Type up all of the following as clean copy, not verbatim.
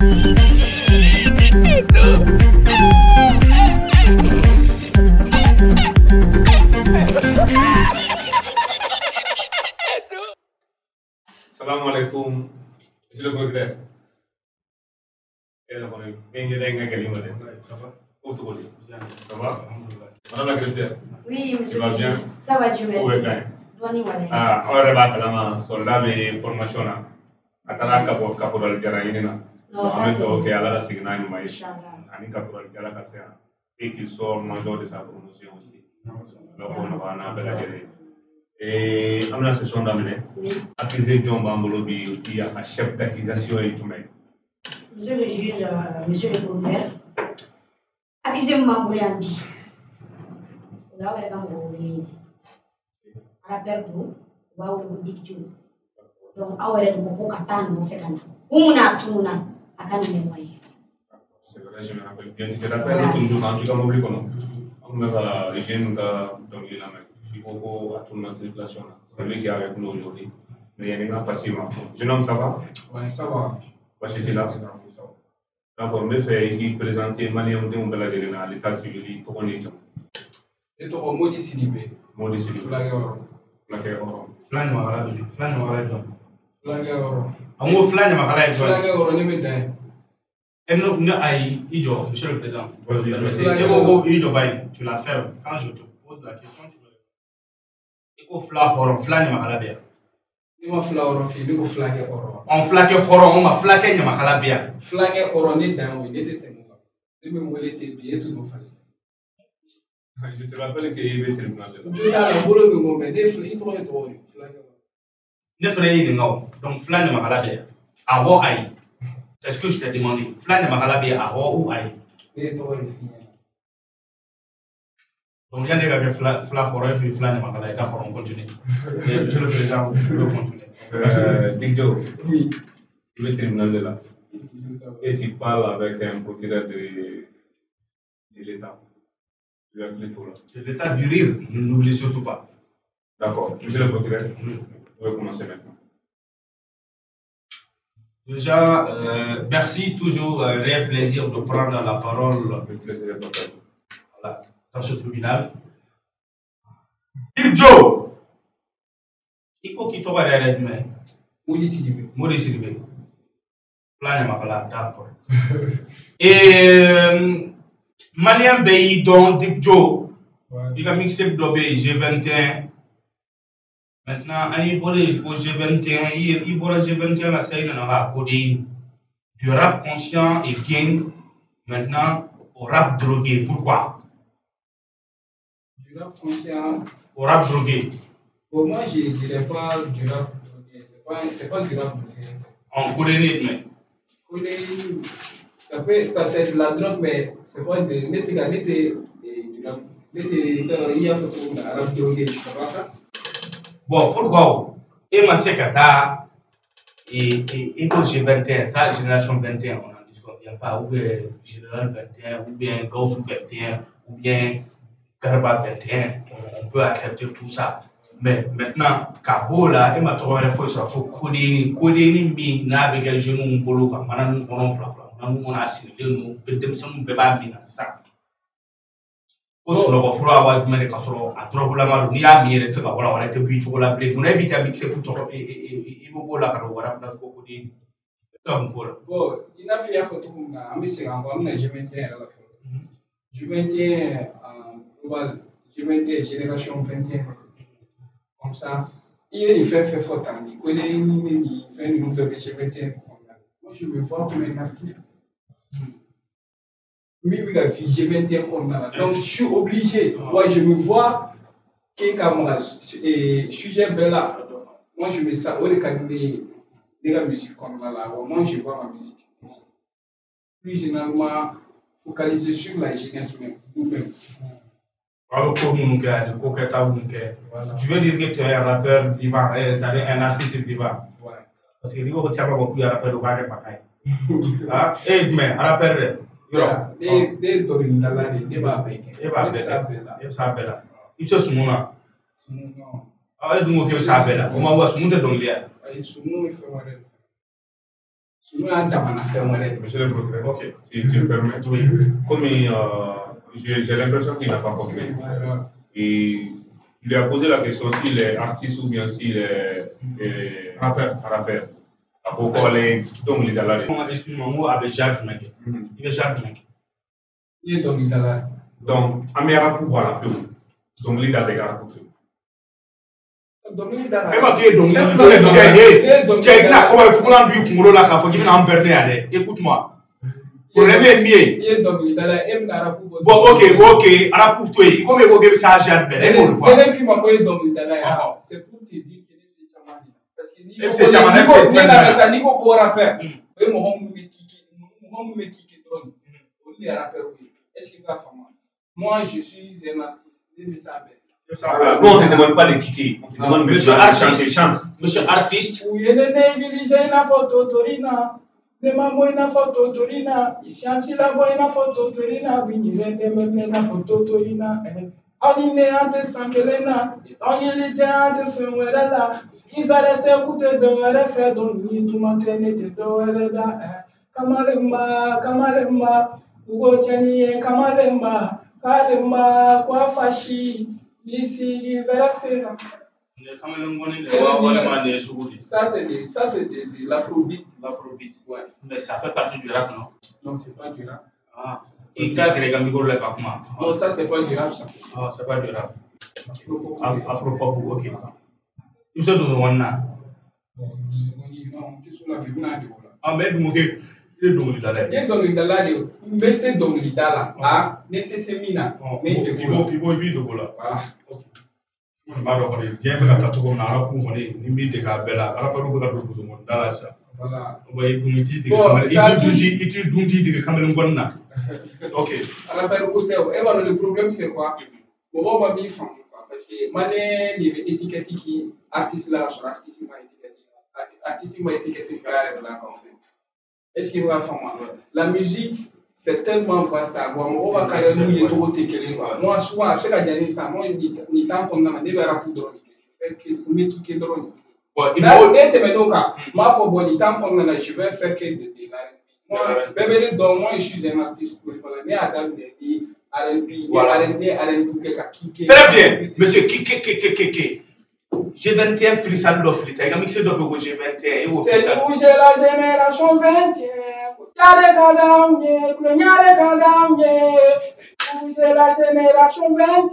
Salam alaikum, monsieur le procureur. Ça va? Ça va? Madame la greffière. Oui, monsieur. Tu vas bien? Ça va, Dieu merci. Où est Gaï? Ah, on va parler de soldat de formation. À la caporal Jaraïna. Non, ça c'est ok, à la signal, mais Inch'Allah. caporal Jaraïna. Et qu'il sort major de sa promotion aussi. Donc, on va en appeler. Et on a session d'amener. Accusé John Bambolo, qui a un chef d'accusation et tout. Monsieur le juge, monsieur le procureur, accusé Mamboulé Ambi. Là, on est dans le rappel pour Waouh Dikju. Donc, on est dans le Katan, on fait Kana. Oumuna Tuna, à Kanimé. C'est vrai, je me rappelle bien. Tu te rappelles toujours quand tu as oublié comment on a les jeunes qui ont donné la main. Il faut à tourner la circulation. C'est lui qui est avec nous aujourd'hui. Mais il y a une facilement. Jeune homme, ça va? Oui, ça va. C'était là. D'accord, mais fait qui présenter Malien de Mbaladé à l'état civil, pour qu'on ait tout. Et toi, Modi Sidibé. Modi Sidibé. Flag Oro. Flag Oro. Flag Oro. Flag Oro. Flag Oro. Amo Flag Oro. Flag Oro, ne me donne. Et non, aïe, Ijo, monsieur le président. Vas-y. Ijo, tu l'as fait. Quand je te pose la question, tu me réponds. Et au Flag Oro, Flag Oro. Ni ma flag Oro fi, ni ko Flag Oro. On Flag Oro, on ma Flag Oro. Flag Oro ne dan oui, ne te temo. Ne me molé te bien tout no fallait. Je te rappelle qu'il y avait tribunal. Tu as la bolo me mo des flag to Flag Oro. Ne fallait non. Donc Flag Oro. Awo aïe. C'est ce que je t'ai demandé. Flag Oro awo ou aïe. Ne to le fi. Donc, il y a des gars qui font et puis flan, on continue. Monsieur le président, je veux continuer. Digjo, Oui. tu es tribunal de là. Et tu parles avec un procureur de l'État. Tu as appelé tout là. C'est l'état du rire, n'oubliez surtout pas. D'accord. Monsieur le procureur, on va commencer maintenant. Déjà, merci, toujours un réel plaisir de prendre la parole. Le plaisir est partagé. Voilà, dans ce tribunal. Joe, il faut qu'il t'envoie derrière demain. Modi Sidibé. Modi Sidibé. Plan Makala, d'accord. Et Malien Bay, dont Dick Joe, il a mixé Dobé G21. Maintenant, il pour G21, il pour G21, la scène à côté du rap conscient et gang. Maintenant, au rap drogué. Pourquoi? Du rap conscient. Au rap drogué. Pour moi, je ne dirais pas du rap drogué. C'est pas du rap drogué. En coréen, mais. Ça c'est de la drogue, mais c'est pas de. Du rap. Il y a photo de rap drogué, tu comprends ça? Bon, pourquoi? Et ma secrétaire, et pour G21, ça, génération 21, on n'en discute pas, ou bien Général 21, ou bien Gauss 21, ou bien Garba 21, on peut accepter tout ça. Mais maintenant, Kabola, et ma troisième fois, il faut Kodeni, mi, n'a pas de genou, bolo, comme on flafla, on a assimilé, nous, nous, bébé, ça. Sur le refroid, avoir du mal à trop la malle, ni à mieux, c'est pas voilà, on a été puis tu la plaie, on a vite habitué pour toi et il faut la carotte, on a beaucoup de comme voilà. Bon, il a fait la photo comme ça, mais c'est encore, mais je maintiens la photo. Je maintiens global, je maintiens génération 21. Comme ça, il y a des faits faute, il connaît une fait une nouvelle je maintiens. Moi, je me vois comme un artiste. Oui, je maintiens comme ça. Donc, je suis obligé. Moi, je me vois que sujet bella. Moi, je me sens au cabinet de la musique comme là. Moi, je vois ma musique. Plus généralement, focaliser sur la jeunesse même. Nous-mêmes. Tu veux dire que tu es un rappeur vivant, c'est-à-dire un artiste vivant. Parce que tu as beaucoup de rappeurs au Bagay Bakay. Mais un rappeur. Des Dorin Talani, des Babé. Il se soumona. Ah, il doit être sabela. Comment va se monter dans l'air? Il se monte, il fait Monsieur le procureur, ok, si tu me permets, oui. Comme j'ai l'impression qu'il n'a pas compris. Et il lui a posé la question s'il est artiste ou bien s'il est rappeur. Pourquoi les donc il est là. Excuse-moi, moi avec Jacques Mec. Il est Jacques Mec. Il est donc là. Donc, Améra pour voilà. Donc, il a des gars. Donc, écoute-moi. Problème est mieux. Bon, ok. Arabe toi, comme évoqué ça, c'est pour te dire que parce que c'est Nico rappeur. Est-ce qu'il va faire moi, je suis un artiste. Nous, on ne demande pas de kicker. On te demande Monsieur artiste. Monsieur artiste. Oui, il est une photo Torina. Ne maman une photo Torina. Ici, ainsi la voix une photo Torina. Vinire de même une photo Torina. On y est en descend Kelena. On y est en de faire là. Il va être écouté dans le fait donc il tout m'entraîner de là. Kamalemba. Ugo Tiani Kamalemba. Kalemba. Kwa fashi. Ici, Veracena. Ça, c'est de l'afrobeat. L'afrobeat. Ouais. Mais ça fait partie du rap, non? Non, c'est pas du rap. Ah. Et t'as créé comme Nicolas Pacma. Non, ça, c'est pas du rap, ça. Ah, c'est pas du rap. Afro-pop, ok. Tu sais, tout le monde là. Ah, mais vous m'avez dit donc il est donc il est là, mais c'est donc il est là. Ah, n'était c'est mina. Mais il faut vite de là. Voilà. Maro kɔni diɲɛ bɛ ka taa cogo min na arabu kɔni ni min dege a bɛɛ la arabu bɛ ka don bosomo da la sisan i dun t'i dege kamalen kɔni na ok arabu ko tɛ o e b'a dɔn le problème c'est quoi mɔgɔw ma min faamu parce que malien de bɛ étiquette ki artiste la sɔrɔ artiste ma étiquette ka yɛrɛ la kan fɛ est-ce qu'il va faamu la musique c'est tellement vaste à voir. On va quand même y trop téquer quoi. Moi souvent je sais que ça moi ni tant qu'on a des rapports drôles. Je fais que me qui drôle. Bon, il faut être maintenant cas. Moi faut bon ni tant qu'on a je vais faire que de la moi bébé donc moi je suis un artiste pour parler mais Adam dit R&B qui très bien monsieur qui G21 freestyle d'offre il a mixé d'offre au G21 et au c'est où j'ai la génération 21 Yare kadamye, kunyare kadamye, c'est la génération 20.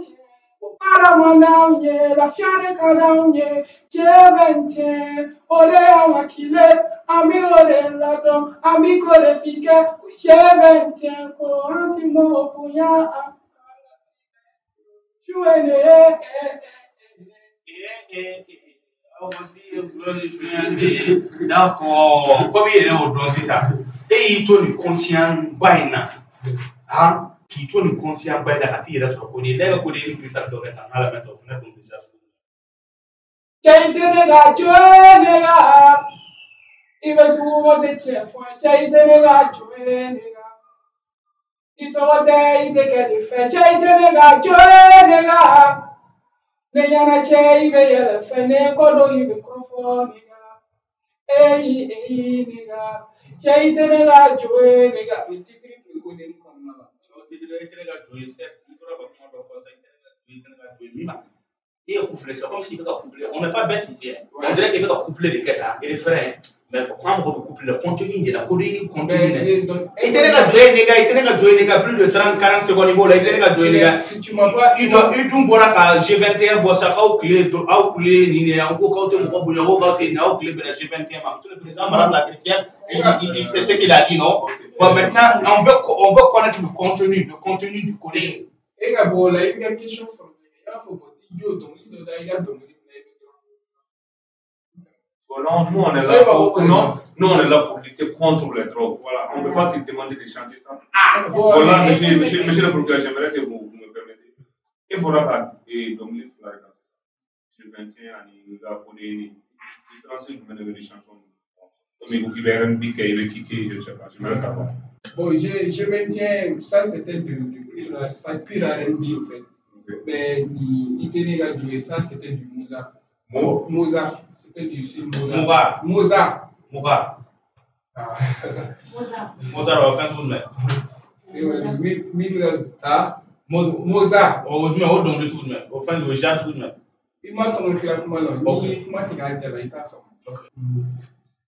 Para manamye, la fiare kadamye, G21, ore awakile, ami ore lado, ami kore fike, G21, ko antimo punya, juene, d'accord comme il est au don c'est ça et il tourne conscient baina hein qui tourne conscient baina ati il a sur ko ni lega ko ni fi sa do reta na la mettre na donc déjà chaite nega chuenega ibe tu de chefo chaite nega chuenega ito de ite ke de fe chaite nega chuenega Neyana chei be yele fene kodo yu microphone nigga. Hey nigga. Chei tenega joe nigga. Titri ko dem konna ba. Titri joe certes, il faudra pas comment faire ça tenega joe mima. Et coupler c'est comme si il va coupler. On n'est pas bête ici. On dirait qu'il va coupler les quêtes et les freins. Mais quand on coupe le contenu de la coréenne contenu. Et tenega joe nigga plus de 30-40 secondes niveau là, il tenega joe nigga. Si tu m'as pas il doit boire à G21 boire ça au clé ni en go côté mon bon go côté na au clé de G21 ma tout le président madame la chrétienne il sait ce qu'il a dit non. Bon maintenant on veut connaître le contenu du coréen. Et là bon là il y a quelque chose il faut dire donc il doit y a donc Voilà, nous on est là pour lutter contre les drogues. Voilà, on ne peut pas te demander de changer ça. Voilà, monsieur le procureur, j'aimerais que vous me permettez. Et voilà, et donc les fleurs, sur 21 il va pour les différences du mener des chansons. Mais vous qui verrez un pic et le kicker, je ne sais pas, j'aimerais savoir. Bon, je maintiens, ça c'était du pur R&B en fait. Mais il tenait à jouer ça, c'était du Mozart. Mozart. Du style Mozart. Mozart. Mozart va faire son mec. Mozart. On dit, on donne le sous mec. On fait le jazz sous mec. Il m'a ton classement là. Il m'a tiré à la étape.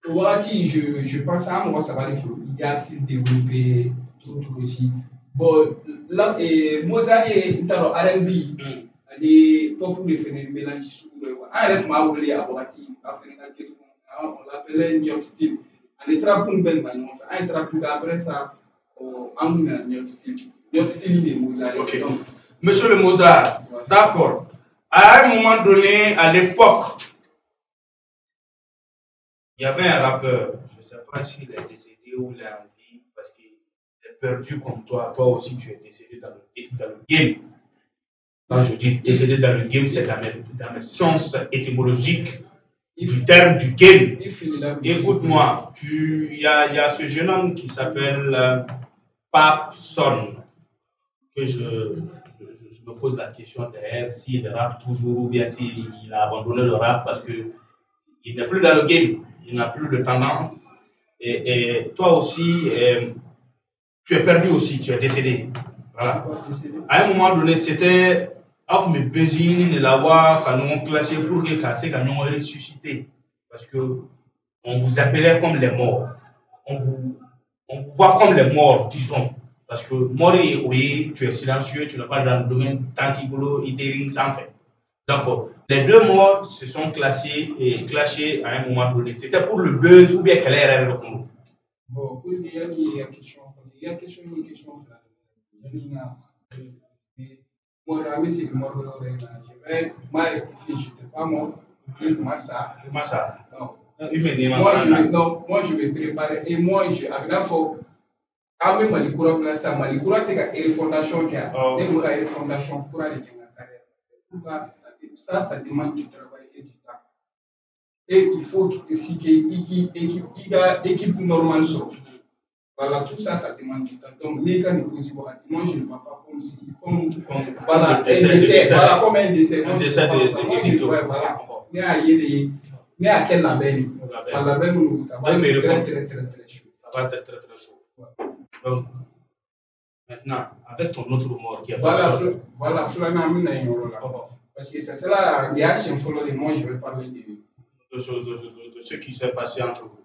Je pense à moi, ça va être il y a assez développé tout aussi. Bon, là, Mozart est dans R&B. Les pour les faire mélange sous le ah reste ma voulu aborati a fait on l'appelait New York Style on est très bon ben maintenant un très peu après ça en New York Style de Mozart. Ok. Monsieur le Mozart, d'accord. À un moment donné, à l'époque, il y avait un rappeur, je ne sais pas s'il est décédé ou il est en vie, parce qu'il est perdu comme toi. Toi aussi, tu es décédé dans le game. Quand je dis décédé dans le game, c'est dans le sens étymologique du terme du game. Écoute-moi, il y a ce jeune homme qui s'appelle Pape Son, que je me pose la question derrière s'il rappe toujours ou bien s'il a abandonné le rap parce qu'il n'est plus dans le game, il n'a plus de tendance. Et toi aussi, tu es perdu aussi, tu es décédé. Voilà. À un moment donné, c'était mes besoins de l'avoir quand nous classé pour que quand nous ressuscité. Parce que on vous appelait comme les morts. On vous voit comme les morts, disons. Parce que mort, oui, tu es silencieux, tu n'es pas dans le domaine tantibolo, itering, sans fait. Donc, les deux morts se sont clashés à un moment donné. C'était pour le buzz ou bien quel est le Congo? Bon, pour il y a une question, parce qu'il y a une question. Moi, c'est que moi, je vais rectifier, je n'étais pas mort. Moi, ça. Non. Moi, je vais préparer. Et moi, avec la fois, avec Malikura, Malikura, tu as une fondation qui a une fondation pour aller dans la carrière. Ça demande du travail et du temps. Et il faut aussi qu'il y ait une équipe normale. Voilà, tout ça, ça demande du temps. Donc, les cas de position, moi, je ne vois pas comme si, voilà, un décès, voilà, comme un décès. Un décès de voilà. Mais à quel label? À label où ça va être très chaud. Ça va être très chaud. Donc, maintenant, avec ton autre mort qui est voilà, parce que c'est là, il y a un follow de moi, je vais parler de ce qui s'est passé entre vous.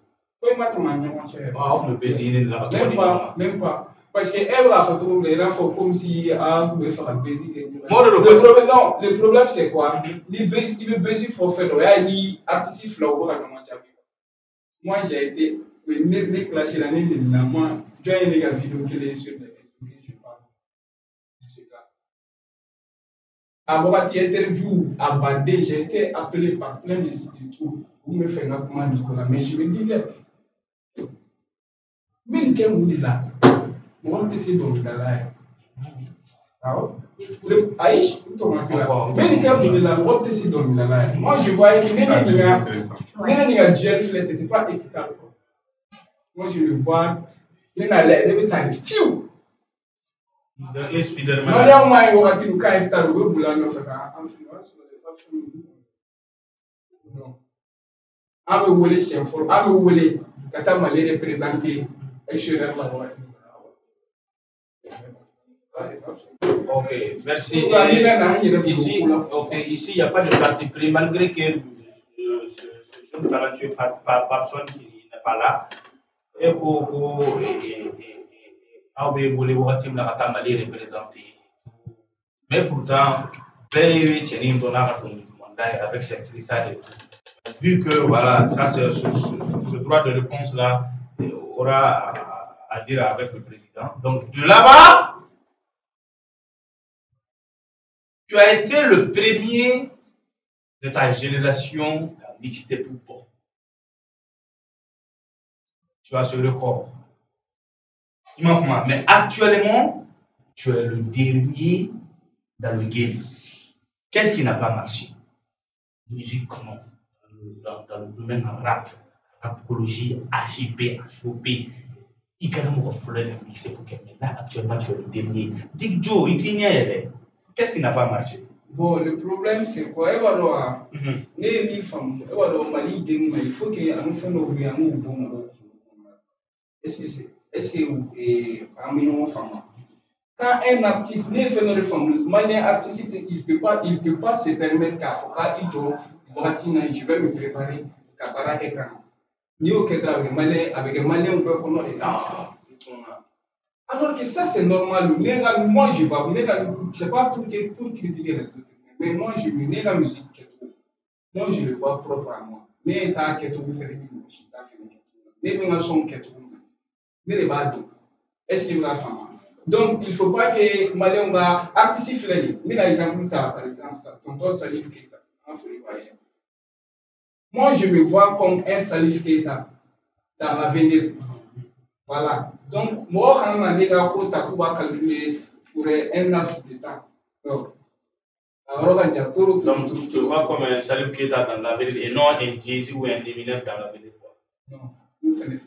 Même pas. Parce qu'elle a fait trouver les infos comme si elle pouvait faire un basic. Le problème, c'est quoi? Il veut basic pour faire des artistes là-haut. Moi, j'ai été classé l'année de moi. J'ai une vidéo qui est sur le je parle de ce gars. Avant cette interview à Bandé, j'ai été appelé par plein de sites de tout. Vous me faites un comment Nicolas, mais je me disais, mais quel monde est là? Moi, je suis dans là. Aïch, mais quel monde est là? Moi, je suis dans là. Moi, je voyais que même les duel flèche, c'était pas équitable. Moi, je le vois, il y a les détails. Fiu! Non, il y a un moyen où tu peux installer le boulot dans cette influence. Non. Ame wole chef for ame wole kata mali représenter échireur là. Ok, merci. Ici, il n'y a pas de parti pris, malgré que ce jeune talentueux personne qui n'est pas là. Et pour mais pourtant, avec ses frissades, vu que voilà, ça, ce droit de réponse-là aura à dire avec le président. Donc, de là-bas, tu as été le premier de ta génération à mixer pour bon. Tu as ce record. Mais actuellement, tu es le dernier dans le game. Qu'est-ce qui n'a pas marché? Musique comment? Dans le domaine rap, apologie, HIP, HOP. Il y a un fleur de mixer pour quelqu'un. Là, actuellement, tu es le dernier. Dis Joe, qu'est-ce qui n'a pas marché? Bon, le problème, c'est quoi? Il faut qu'il y ait un bon. est-ce que parmi nos femmes, quand un artiste n'est fait dans le famille, malien artiste, il peut pas se permettre qu'à faire je vais me préparer qu'à parler quand ni au Kétra avec un malien on peut connaître alors que ça c'est normal. Moi je vais, c'est pas pour critiquer les autres, mais moi je me nègre la musique moi je le vois propre à moi. Mais tant que tu fais une musique, mais bien son que tu ne le pas tout. Est-ce qu'il va faire? Donc il faut pas que malien va artiste fleur. Mais par exemple par exemple tonton Salif Keita en Folivoyen. Moi je me vois comme un Salif Keita dans l'avenir. Voilà. Donc, moi, quand on a calculer pour un laps de temps. Donc, tu te vois comme un Salif Keita dans l'avenir et non un Jay-Z ou un Eminem dans l'avenir. Non, nous faisons.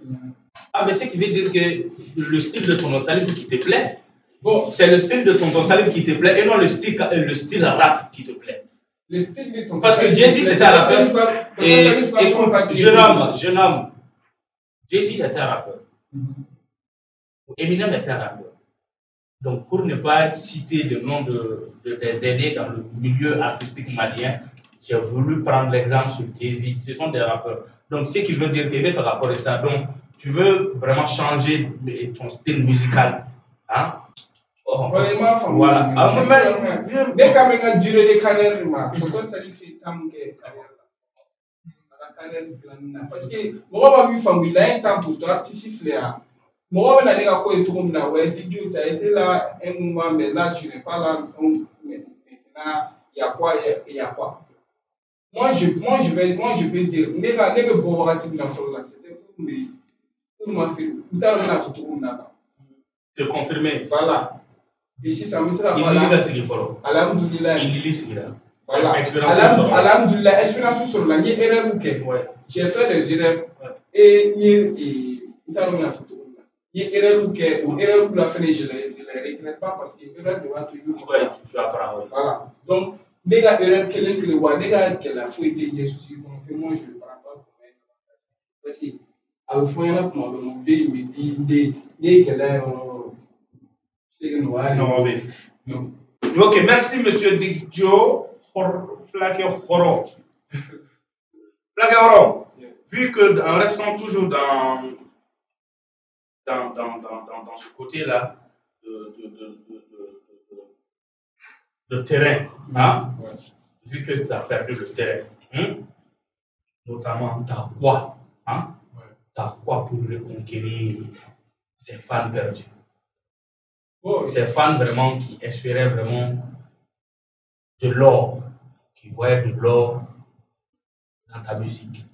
Ah, mais ce qui veut dire que le style de ton Salif qui te plaît, bon, c'est le style de ton Salif qui te plaît et non le style rap qui te plaît. Le style de ton parce que Jay-Z c'était un rappeur. Et écoute, jeune homme, Jay-Z était un rappeur. Eminem était un rappeur. Donc, pour ne pas citer le nom de tes aînés dans le milieu artistique malien, j'ai voulu prendre l'exemple sur Jay-Z. Ce sont des rappeurs. Donc, ce qui veut dire que tu veux faire la forêt ça. Donc, tu veux vraiment changer ton style musical. Hein? Oh, vraiment, voilà. Mais quand même, on duré les carrières, ça lui fait tant que parce que moi, ma vie famille, il a un temps pour toi, artiste là. Moi, on a des gars qui ont été là, été là un moment, mais là, tu n'es pas là. Maintenant, il y a quoi, il y a quoi. Moi, je peux dire, les gars, bon, c'était pour ma fille. Te confirmer. Voilà. Et si ça me sert à Alhamdulillah. Voilà. Alhamdulillah, expérience sur la ligne erreur ou quelle. J'ai fait des erreurs. Et il erreur ou quelle, ou erreur ou la fin, je les regrette pas parce que erreur doit toujours. Voilà. Donc, les gars, erreur qu'elle est le roi, les gars, qu'elle a fouetté des soucis, donc moi je ne le prends pas comme elle. Parce que, à la fin, il y a un peu de des qu'elle a. Ok, merci monsieur Dikjo. Flaque Horo. Vu que en restant toujours dans ce côté-là de terrain, hein? Vu que tu as perdu le terrain, notamment t'as quoi? Hein? T'as quoi pour reconquérir ces fans perdus? Ces fans vraiment qui espéraient vraiment de l'or, qui voyaient de l'or dans ta musique,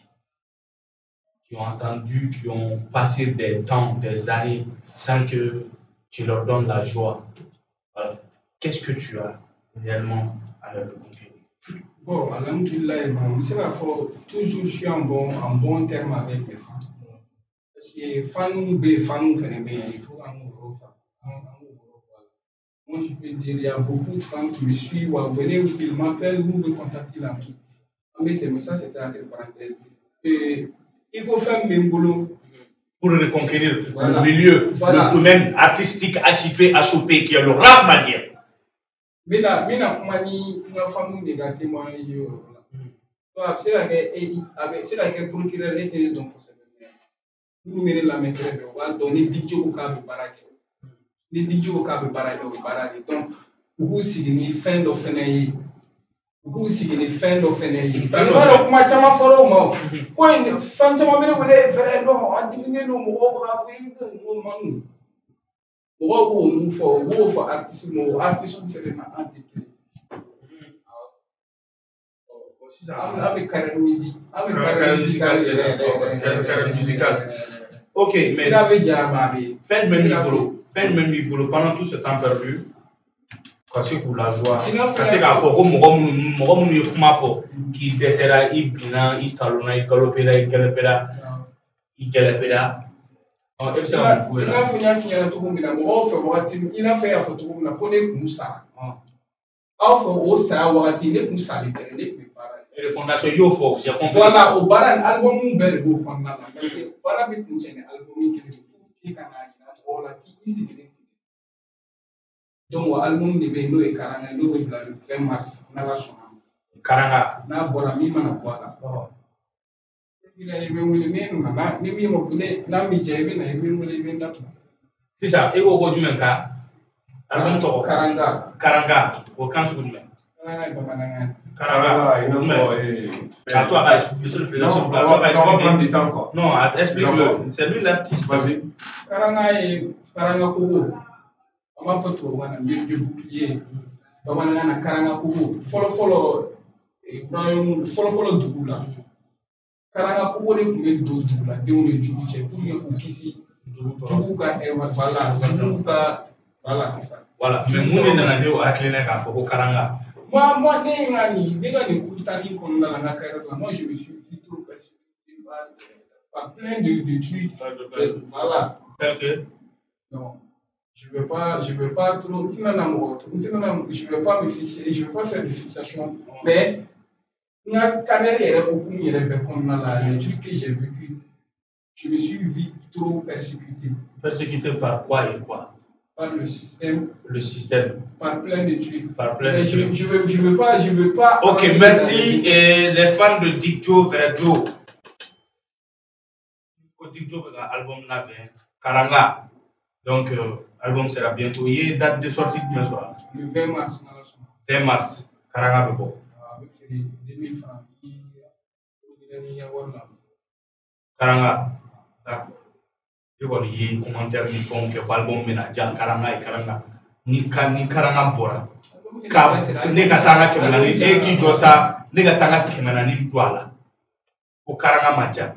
qui ont entendu, qui ont passé des temps, des années sans que tu leur donnes la joie. Alors, qu'est-ce que tu as réellement à leur conquérir? Bon, alhamdulillah, c'est la fois, toujours je suis en bon terme avec mes fans. Parce que fans nous font bien, il faut un nouveau fan. Moi, je peux dire, il y a beaucoup de fans qui me suivent, ils m'appellent, nous me contactent là. Mais ça, c'était entre parenthèses. Et il faut faire mes boulot. Pour reconquérir le milieu, le domaine artistique HOP qui est le rap malien. Mais là, ma famille négative, moi, c'est là que procureur était donc pour cette manière. Nous mettons la maîtrise, on va donner 10 jours au cas de baraque. Les 10 jours au cas de baraque. Donc, vous signez fin d'offenay. Vous signez fin d'offenay. Alors, comment tu m'as fait au mot? Quoi, fin de semaine, vous voulez faire un diminuer nos mots, nous manons. Nous faut artiste, vous faites un antiqué. Avec carrière musique. Carrière musicale. Ok, mais fin de mes boulot pendant tout ce temps perdu. Parce que pour la joie, parce que qui dessera, il blina, il talonna, il galopera. Il a fait un photo, on a connu Moussa. Au ça, on a tiré Moussa, et le fondation Yofo, j'ai compris. Voilà, au baran album bel beau fondation parce que voilà mais nous album qui qui canal on la qui ici donc album de beno et karanga no le 20 mars na la sona Karanga na bora mi mana kwala il est venu na ni mi mo kule na mi jebe na mi mo le benda c'est ça et au du même cas album to karanga au kan su du Karanga, il faut à toi, monsieur le président, on va prendre du temps quoi. Non, explique-le, c'est lui l'artiste. Vas-y. Karanga Kogo, on m'a fait trouver un bouclier. On m'a dit Karanga Kogo, follow Dougla. Karanga Kogo est pour Dougla, de où le Djibouti, pour le Kisi, Djibouka et voilà, c'est ça. Voilà, mais nous, on a dit au Atlének à Foko Karanga. Moi, je me suis fait trop persécuté par plein de trucs. Voilà. Tel que non, je ne veux pas trop. Je ne veux pas me fixer, je ne veux pas faire de fixation. Mais, ma carrière est beaucoup mieux les trucs que j'ai vécu. Je me suis vite trop persécuté. Persécuté par quoi et quoi? Par le système. Le système. Par plein de trucs. Par plein de trucs. Je veux pas. Ok, merci. Et les fans de Dick Joe vers Joe. Dick Joe vers l'album Karanga. Donc, l'album sera bientôt. Il y a une date de sortie demain soir. Le 20 mars. 20 mars. Karanga Bebo. 2000 francs. Karanga. D'accord. Je vois les commentaires qui font que l'album ménager Karanga et Karanga. Ni Karanga Bora. Ne katanga kemenani e ki josa ne katanga kemenani twala. O Karanga Maja.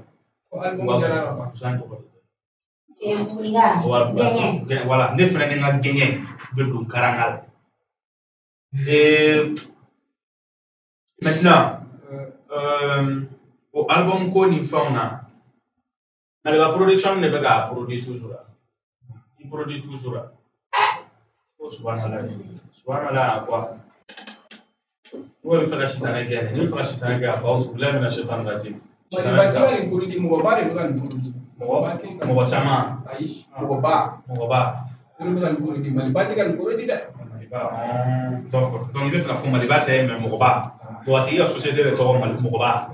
Voilà, ne frère n'a gagné de tout Karanga. Et maintenant, au album qu'on y fait, la production ne va pas produire toujours. Il produit toujours. Subhanallah, quoi. Où est le flash dans la guerre? Le flash dans la guerre, faut se blâmer dans ce temps là. Donc il fait la forme de bataille, mais Mogoba. Doit y avoir société de Togo Mogoba.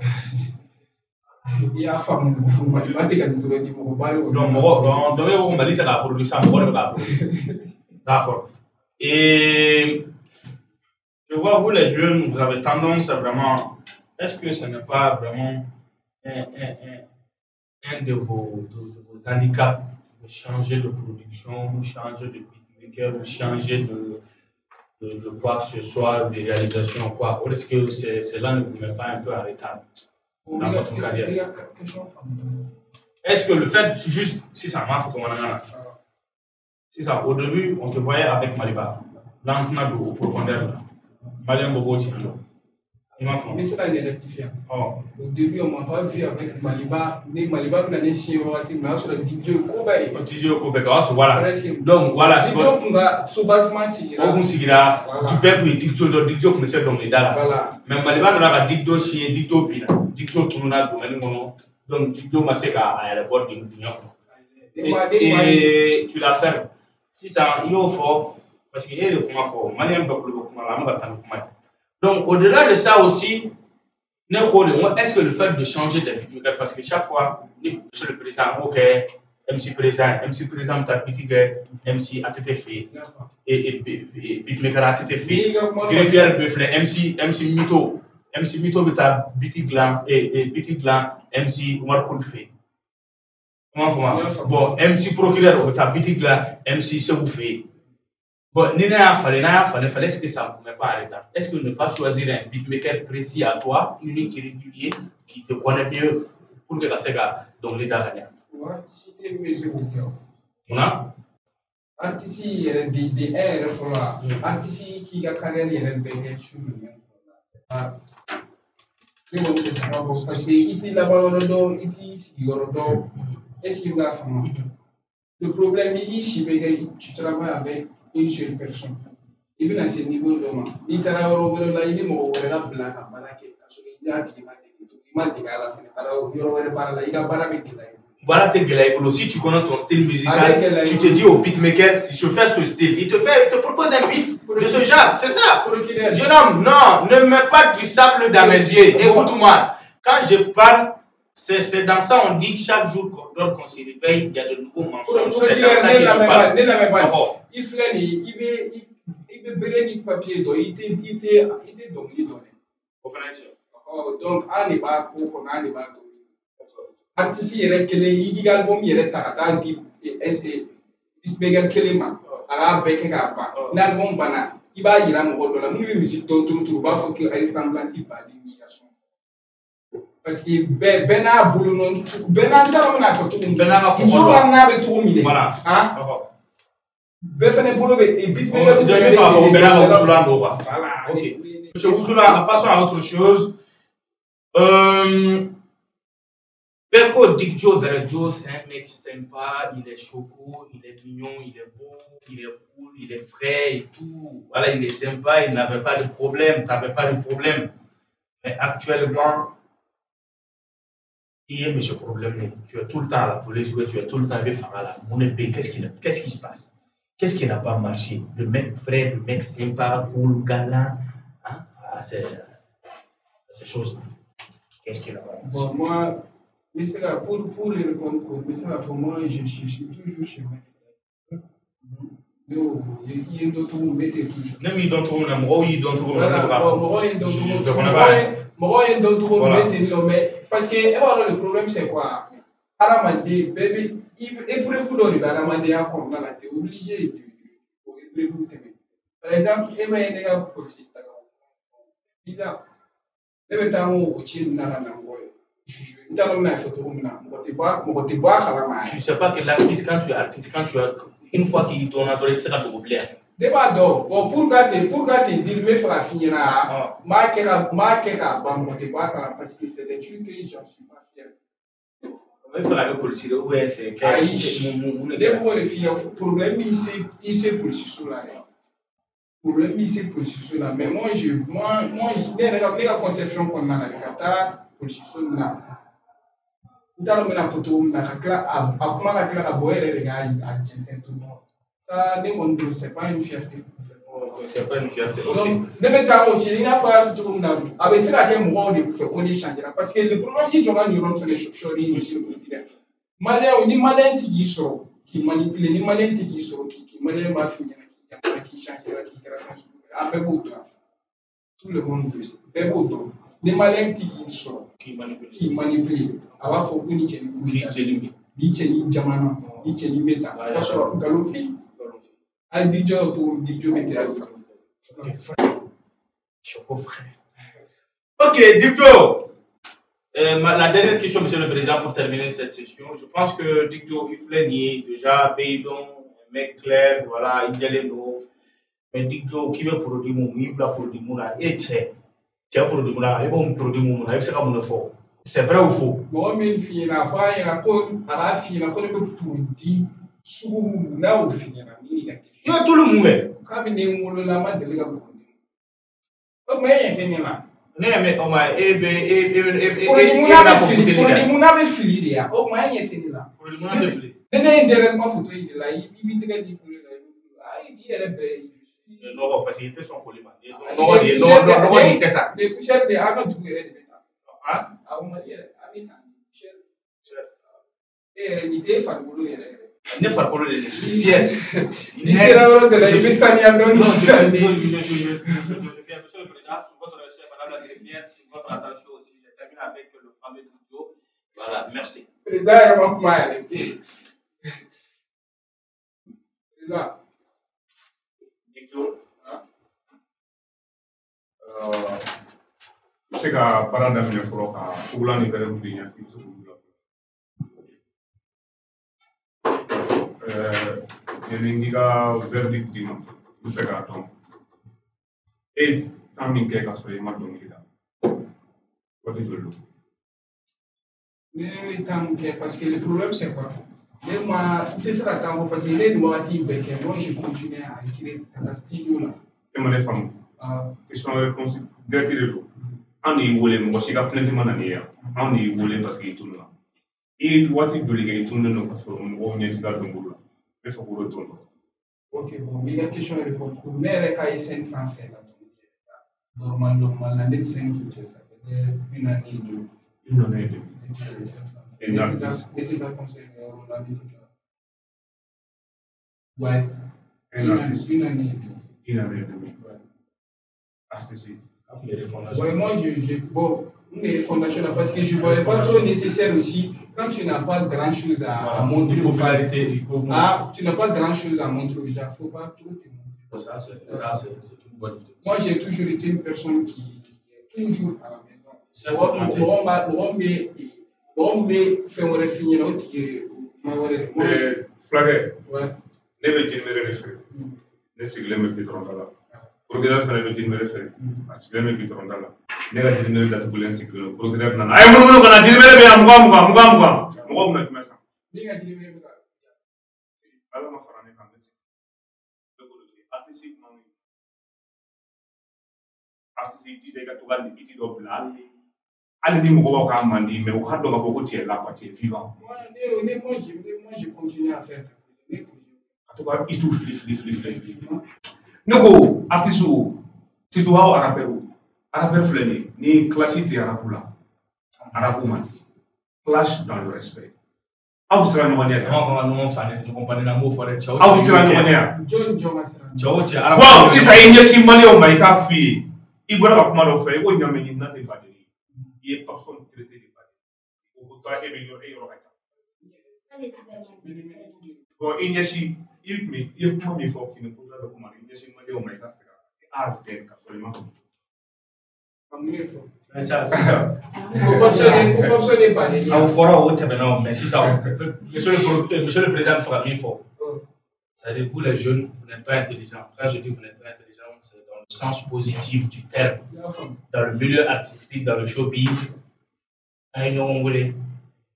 Il y a femme mathématique à nous dire Mogoba. Donc on va lire la production Mogoba. D'accord. Et je vois vous les jeunes, vous avez tendance à vraiment. Est-ce que ce n'est pas vraiment un de vos handicaps de changer de production, ou changer de beatmaker, ou changer de quoi que ce soit, de réalisation, quoi? Ou est-ce que cela ne vous met pas un peu en retard dans votre carrière? Est-ce que le fait, juste, si ça marche, comme on a c'est ça, au début, on te voyait avec Maliba. Là, on a de profondeur. Malien Bobo, c'est mais c'est la rectifier. Au début, on m'a pas vu avec Maliba. Maliba, on a laissé sur le DJ Kobe. DJ Kobe, voilà. Donc, voilà. DJ Kobe, sous basement, Sigira. Tu peux que DJ comme c'est dans les dalles. Mais Maliba, on a dit DJ Chien, DJ Pina, DJ Tununa, donc DJ Maseka à l'aéroport de l'Union. Et tu l'as fait. Si ça, il est fort, parce qu'il y a le comment fort. Malien va pour le comment. Donc, au-delà de ça aussi, est-ce que le fait de changer de beatmaker, parce que chaque fois, monsieur le président, ok, MC président, t'as petit MC a été fait, et beatmaker a été fait, greffier Bufflet, MC Mito, t'as Bitiglan, et Bitiglan, MC Omar Koulfé. Bon, MC procureur, t'as Bitiglan, MC Segoufé. Bon, il fallait ce que ça ne vous met pas en retard. Est-ce que ne pas choisir un beatmaker précis à toi, unique et régulier, qui te connaît mieux pour que la SEGA dans l'état gagnant? On a artiste, il y a des airs, artiste qui a carrière, il y a des bagages sur le même. Parce que ici, là-bas, est-ce qu'il va faire? Le problème, tu travailles avec une seule personne. Et bien, à ce niveau de moi, il y a un blague à Balaké, il y a un Voilà tes gars. Si tu connais ton style musical, tu te dis au beatmaker, si je fais ce style, il te propose un beat de ce genre. C'est ça. Jeune homme, non, ne mets pas du sable dans mes yeux. Écoute-moi. Quand je parle, c'est dans ça on dit que chaque jour qu'on se réveille, il y a de nouveaux mensonges. C'est dans ça que je parle. Il fait, il veut brûler papier, donc il était donc il donné. Donc, on n'est pas pour qu'on ait pas artiste yɛrɛ kelen i ka album yɛrɛ ta ka taa di beatmaker kelen ma a k'a bɛɛ kɛ k'a ban ni album banna i b'a yira mɔgɔ dɔ la minnu bɛ musique dɔn turu u b'a fɔ que ressemblance baden b'i ka son parce que bɛɛ n'a bolo nɔ bɛɛ n'a t'a dɔn n'a fɔ cogo min bɛɛ n'a ka kɔkɔ dɔn n'a bɛ cogo min dɛ bɛɛ fɛnɛ bolo bɛ beatmaker bɛɛ n'a ka wusulan don quoi. Voilà. Ok. Monsieur Wusulan, passons à autre chose. Berko Dikjo Verjo, c'est un mec sympa, il est choco, il est mignon, il est beau, il est cool, il est frais et tout. Voilà, il est sympa, il n'avait pas de problème, tu n'avais pas de problème. Mais actuellement, il y a monsieur problème. Tu es tout le temps à la police, tu es tout le temps avec Farala. Mon épée, qu'est-ce qui se passe? Qu'est-ce qui n'a pas marché? Le mec frais, le mec sympa, cool, galant. Hein? Ah, c'est ces choses-là. Qu'est-ce qui n'a pas marché? Bon, moi, mais c'est là, pour les répondre, mais c'est là, pour moi, je suis toujours chez moi. Il y a d'autres mots, mettez toujours. Même il y a d'autres mots, il y a d'autres mots, mais parce que le problème, c'est quoi? Aramandé, bébé, éprouvez-vous dans le Aramandé, tu es obligé de épreuver. Par exemple, il y a un gars pour c'est bizarre. Le temps où tu es dans la tu sais pas que l'artiste, quand tu es artiste, quand tu as une fois qu'il donne un droit, il sera de oublier. Débat d'or. Bon, pourquoi te dire, mais faire finir là, parce que c'est des trucs que j'en suis pas fier. Il faut la police, ouais, c'est les filles, problème ici pour ce là. Problème ici pour ce là. Mais moi, la conception qu'on a avec Qatar. La photo, ça, c'est pas une fierté. C'est pas une fierté. Donc, parce que le problème, il y a des choses Malais qui manipule, ni malais qui malais m'a fini, qui change, qui tout le monde veut. Les malins qui manipulent, alors faut que ni cheni jamana, ni cheni meta, parce que galofi, a dijo meta. Ok, Dikjo. La dernière question, Monsieur le Président, pour terminer cette session. Je pense que Dikjo Ifleni, déjà, Beidon, un mec clair, voilà, il y a les mots. Mais Dikjo, qui veut produire mon livre, produire mon et c'est vrai ou faux? Moi, je suis là, il y a tout le monde. Non, parce qu'il était son collimat. Les poussières de Aga du je suis fier. Je suis fier, Monsieur le Président, sur votre recherche, Madame la greffière, sur votre attention aussi. Je termine avec le fameux Dikjo. Voilà, merci. Président, se ka baara daminɛ fɔlɔ ka fugulan ni fɛrɛ wuli ɲɛ k'i se k'u bila yanni k'i ka verdict d'i ma n fɛ k'a dɔn e temps min kɛ k'a sɔrɔ i ma dɔnkili da waati joli don ne temps kɛ parce que le problème c'est quoi ne ma tɛ se ka temps fɔ parce que ne ni wagati bɛɛ kɛ moi je continue à écrire ka taa studio la e ma ne faamu question réponse direct de don anw de y'i wele mɔgɔ si ka plainte ma na n'i ye yan anw de y'i wele parce que i tununa Et waati joli kɛ i tununnen don ka sɔrɔ mɔgɔw ɲɛ t'i ka dɔnkili la ne fɛ k'o de dɔn. Ok, bon, il y a question de réponse. Mais elle a 500 faits. Normalement, l'année de 5 ça fait une année et demie. Une année et demie. Et une artiste. Ouais. Un artiste. Une année et demie. Une année et demie. Artiste. Ouais, moi, bon, les fondations, parce que je ne voyais pas trop nécessaire aussi, quand tu n'as pas grand-chose à montrer aux popularité, tu n'as pas grand-chose à montrer aux gens, il ne faut pas trop te montrer. Ça, c'est une bonne idée. Moi, j'ai toujours été une personne qui est toujours à la maison. On me fait un finir Flaguet. Ne bɛ jinimere de feere ne sigilen bɛ gitɔrɔnda la procureur fana bɛ jinimere feere a sigilen bɛ gitɔrɔnda la ne ka jinimere datugulen sigilen don procureur nana a ye munumunu ka na jinimere bɛ yan mugan mɔgɔw bɛna jumɛn san ala ma fara ne kan ne sigi ne bolo fɛ artiste jija i ka to ka limite dɔ bila hali ni mɔgɔw k'a man di mais u k'a dɔn k'a fɔ ko tu es là quoi tu es vivant. Moi je continue à faire. En tout cas, il tout fili. Ne ko artiste surtout aw rappeur filɛ ni classe tɛ arabu la arabu man di clash dans le respect aw sera ɲɔgɔn ɲɛ ɲɔgɔn banni na n b'o fɔ dɛ cɛw aw sera ɲɔgɔn ɲɛ yan cɛw cɛ arabu bon sisan i ɲɛsin maliyɛnw ma i k'a f'i ye i bɔra ka kuma dɔw fɛ i ko ɲamɛ ɲinina tɛ baden ye i ye personne traité de baden o ko toi e yɔrɔ ka ca bon i ɲɛsin i ye kuma min fɔ kini ko dɔ kuma i ɲɛsin maliyɛnw ma i ka se ka A à Z ka sɔrɔ i ma fɔ aw fɔra o tɛmɛna mais sisan monsieur le président bɛ fɛ ka min fɔ c'est-à-dire vous les jeunes vous n'êtes pas intelligents quand je dis vous n'êtes pas intelligents c'est dans le sens positif du terme dans le milieu artistique dans le showbiz an ye ɲɔgɔn wele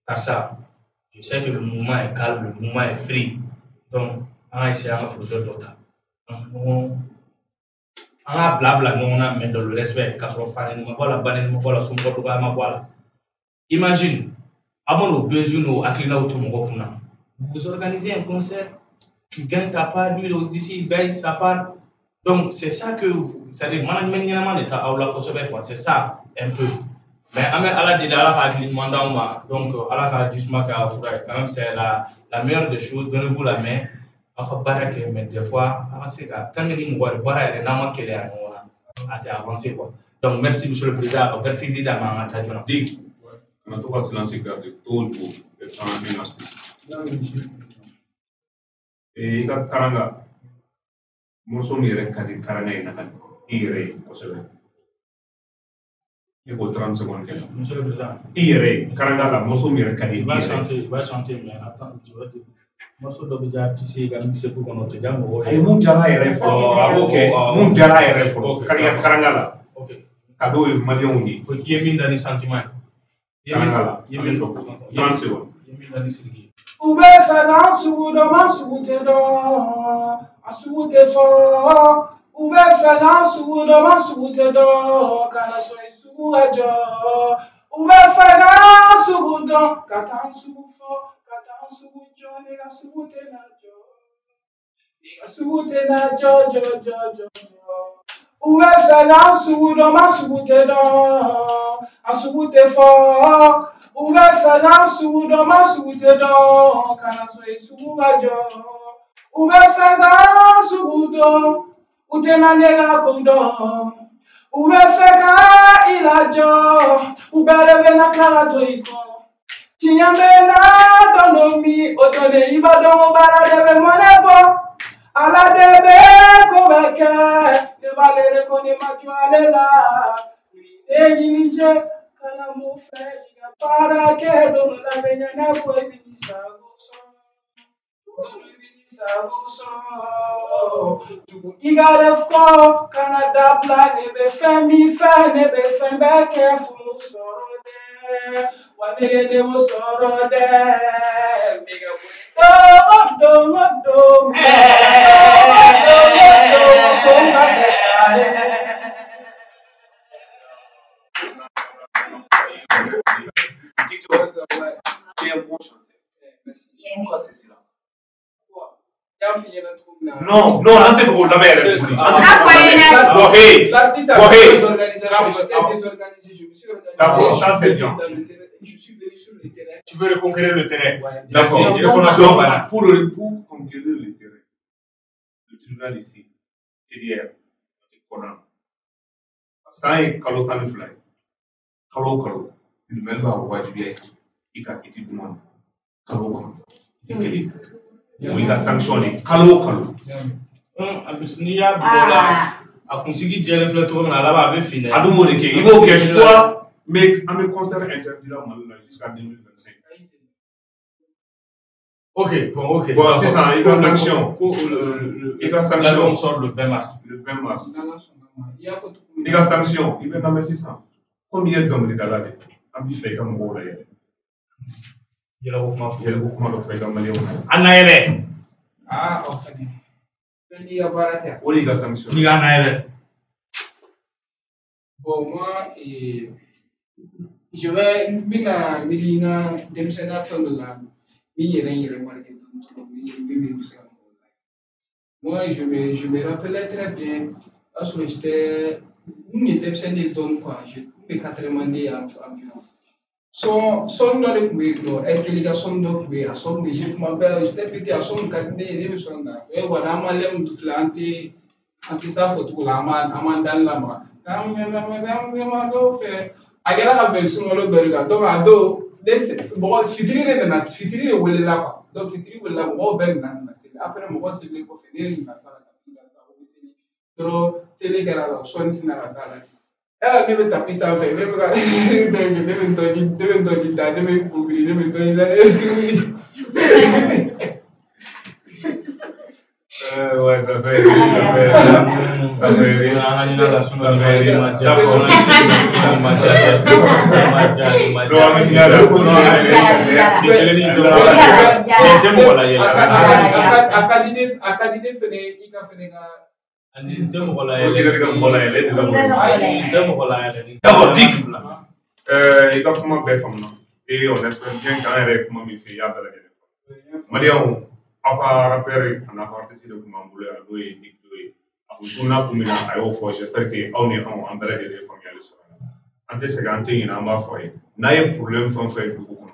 karisa je sais que le mouvement est calme le mouvement est free donc an ka essayer an ka projet dɔ ta an ka bila ɲɔgɔn na mais dans le respect k'a sɔrɔ faneni ma bɔ a la baneni ma bɔ a la somɔgɔ dɔgɔya ma bɔ a la imagine a man'o besoin n'o hakilinaw to mɔgɔ kunna vous organisez un concert tu gagnes ta part lui d'ici il gagne sa part donc c'est ça que c'est-à-dire management ɲɛnama de ta aw la kosɛbɛ quoi c'est ça un peu mais an bɛ ala deli ala ka hakili ɲuman d'anw ma donc ala ka jisuma kɛ a fura ye quand même c'est la meilleure des choses donnez-vous la main aw ka baara kɛ mais des fois an ka se ka tant que ni mɔgɔ yɛrɛ baara yɛrɛ n'a ma kɛlɛya ɲɔgɔn na a tɛ avancer quoi donc merci monsieur le président ka verdict d'a ma an ka taa joona. Dick kana to ka silence garder toujours étant un artiste i ka karanga morceau min yɛrɛ ka di karanga in na ka i yɛrɛ ye kosɛbɛ i ko 30 secondes kɛ monsieur le président i yɛrɛ ye karanga la morceau min yɛrɛ ka di i il va chanter mais attends je vais te morceau dɔ bɛ ja tisse ka mixer pour kɔnɔ o tɛ ja mɔgɔw ye. a ye mun diyara a yɛrɛ fɔlɔ a b'o kɛ mun diyara a yɛrɛ fɔlɔ karanga la ka dɔw ye maliyɛnw ye ko k'i ye min da ni sentiment ye karanga la i ye min fɔ 30 secondes i ye min da ni siriki ye. U bɛ fɛ k'an sugu dɔn ma sugu tɛ dɔn a sugu tɛ fɔ u bɛ fɛ k'an sugu dɔn ma sugu tɛ dɔn ka na sɔn i sugu ka jɔ u bɛ fɛ k'an sugu dɔn ka taa sugu fɔ ka taa sugu jɔ ne ka sugu tɛ na jɔ ne ka sugu tɛ na jɔ u bɛ fɛ k'an sugu dɔn ma sugu tɛ dɔn a sugu tɛ fɔ u bɛ fɛ k'an sugu dɔn ma sugu tɛ dɔn ka na sɔn i sugu ka jɔ u bɛ fɛ k'an sugu dɔn u tɛ na ne ka ko dɔn u bɛ fɛ ka i lajɔ u bɛɛ de bɛ na tila ka to i kɔ tiɲɛ bɛ na dɔn dɔ min o tɛ ne i b'a dɔn ko baara de bɛ mɔnɛ bɔ ala de bɛ ko bɛ kɛ ne b'ale de ko ne ma jɔ ale la ne ɲini cɛ kana mun fɛ i ka baara kɛ don dɔ la bɛ ɲɛnɛ ko i bɛ n'i sago sɔrɔ don dɔ i bɛ n'i sago sɔrɔ tugu i ka de fɔ kana dabila ne bɛ fɛn min fɛ ne bɛ fɛn bɛɛ kɛ furu sɔrɔ dɛ wa ne ye ne o sɔrɔ dɛ n bɛ ka boli don ko n ka kɛ taa ye. Non, non, vous la mère. L'artiste a fait des organisations, j'étais désorganisé, je me suis organisé. D'accord, ça c'est bien. Je suis venu sur le terrain. Tu veux reconquérir le terrain. D'accord. Pour conquérir le terrain, le tribunal ici, TDR, le Coran, ça est Kalotan Fly. Kalo, il m'a pas wajibé, il a été demandé. Kalo, il a sanctionné. Kalo. N'i y'a bɔ la a kunsigi jɛlen filɛ cogo min na a laban a bɛ fin dɛ. A dun b'o de kɛ i b'o kɛ soit mais an bɛ concert interdit la Mali la jusqu'à 2025. Ok. Bon sisan i ka sanction. I ka sanction. L'album sort le 20 mars. Le 20 mars. I ka sanction i bɛ lamɛn sisan. Komi i ye dɔnkilidala de an b'i fɛ i ka mɔgɔw layɛlɛ. Yɛlɛko kuma dɔ fɔ i ka maliyɛnw na. A na yɛlɛ. O fɛnɛ. N'i ka baara kɛ. O de y'i ka sanction. N'i ka na yɛlɛ. Bon, moi, je vais mina milina demsena femme moi je me rappelais très bien parce que j'étais une demsena donne quoi je me 80 années environ son dans le couloir elle que les gars sont dans le couloir son mais je m'appelle j'étais petit à son cabinet et me son là et voilà malem tout flanté anti ça photo là man dans la main a kɛra ka bɛn sunkalo dɔ de kan donc a don mɔgɔ fitiri de nana fitiri de welela quoi donc fitiri welela mɔgɔw bɛɛ nana seli après mɔgɔ selilen kɔfɛ ne ɲininka sa ka taa o bɛ seli dɔrɔn télé kɛra la sɔnni sina ka k'a la ne bɛ tapi sanfɛ ne bɛ ka ne bɛ dɔnni da ne bɛ kugiri ne bɛ dɔnni da Ouais, ça fait Apa rappeur en a participé de comment voulait allouer dicter a funziona come a io fosse perché ogni an bella delle famiglie sono anche se gante in amba foi na ye problem son foi du ko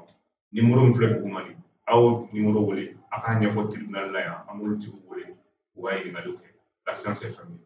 numéro mo flek ko mali aw numéro wole aka nya fo tribunal la ya amul ti ko wole way na doke la science est famille